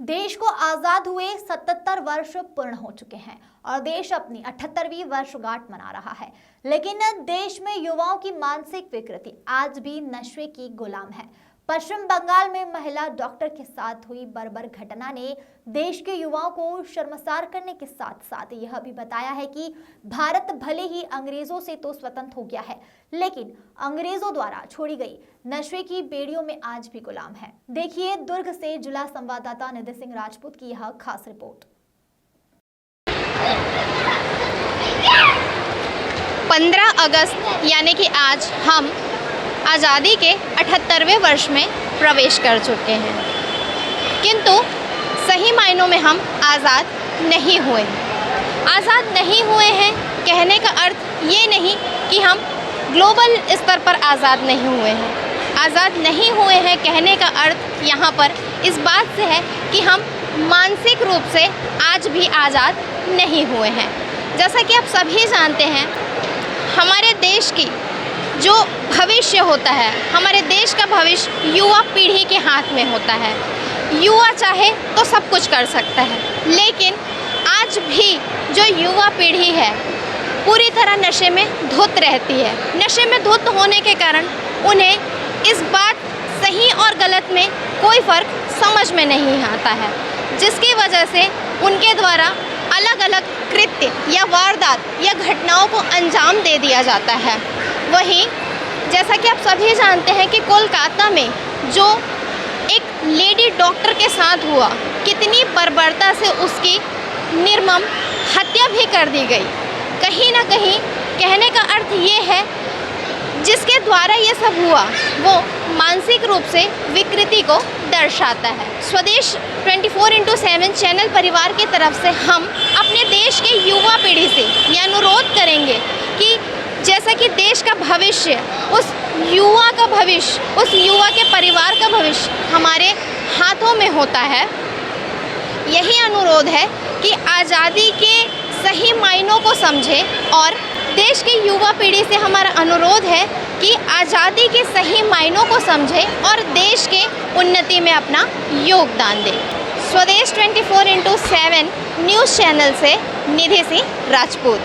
देश को आजाद हुए 77 वर्ष पूर्ण हो चुके हैं और देश अपनी 78वीं वर्षगांठ मना रहा है। लेकिन देश में युवाओं की मानसिक विकृति आज भी नशे की गुलाम है। पश्चिम बंगाल में महिला डॉक्टर के साथ हुई बर्बर घटना ने देश के युवाओं को शर्मसार करने के साथ साथ यह भी बताया है कि भारत भले ही अंग्रेजों से तो स्वतंत्र हो गया है, लेकिन अंग्रेजों द्वारा छोड़ी गई नशे की बेड़ियों में आज भी गुलाम है। देखिए दुर्ग से जिला संवाददाता निधि सिंह राजपूत की यह खास रिपोर्ट। 15 अगस्त यानी कि आज हम आज़ादी के 78वें वर्ष में प्रवेश कर चुके हैं, किंतु सही मायनों में हम आज़ाद नहीं हुए हैं। आज़ाद नहीं हुए हैं कहने का अर्थ ये नहीं कि हम ग्लोबल स्तर पर आज़ाद नहीं हुए हैं। आज़ाद नहीं हुए हैं कहने का अर्थ यहाँ पर इस बात से है कि हम मानसिक रूप से आज भी आज़ाद नहीं हुए हैं। जैसा कि आप सभी जानते हैं, हमारे देश की जो भविष्य होता है, हमारे देश का भविष्य युवा पीढ़ी के हाथ में होता है। युवा चाहे तो सब कुछ कर सकता है, लेकिन आज भी जो युवा पीढ़ी है पूरी तरह नशे में धुत रहती है। नशे में धुत होने के कारण उन्हें इस बात सही और गलत में कोई फ़र्क समझ में नहीं आता है, जिसकी वजह से उनके द्वारा अलग अलग कृत्य या वारदात या घटनाओं को अंजाम दे दिया जाता है। वहीं जैसा कि आप सभी जानते हैं कि कोलकाता में जो एक लेडी डॉक्टर के साथ हुआ, कितनी बर्बरता से उसकी निर्मम हत्या भी कर दी गई। कहीं ना कहीं कहने का अर्थ ये है, जिसके द्वारा ये सब हुआ वो मानसिक रूप से विकृति को दर्शाता है। स्वदेश 24x7 चैनल परिवार की तरफ से हम अपने देश के युवा पीढ़ी से ये अनुरोध करेंगे कि जैसा कि देश का भविष्य, उस युवा का भविष्य, उस युवा के परिवार का भविष्य हमारे हाथों में होता है। यही अनुरोध है कि आज़ादी के सही मायनों को समझें और देश की युवा पीढ़ी से हमारा अनुरोध है कि आज़ादी के सही मायनों को समझें और देश के उन्नति में अपना योगदान दें। स्वदेश 24x7 न्यूज़ चैनल से निधि सिंह राजपूत।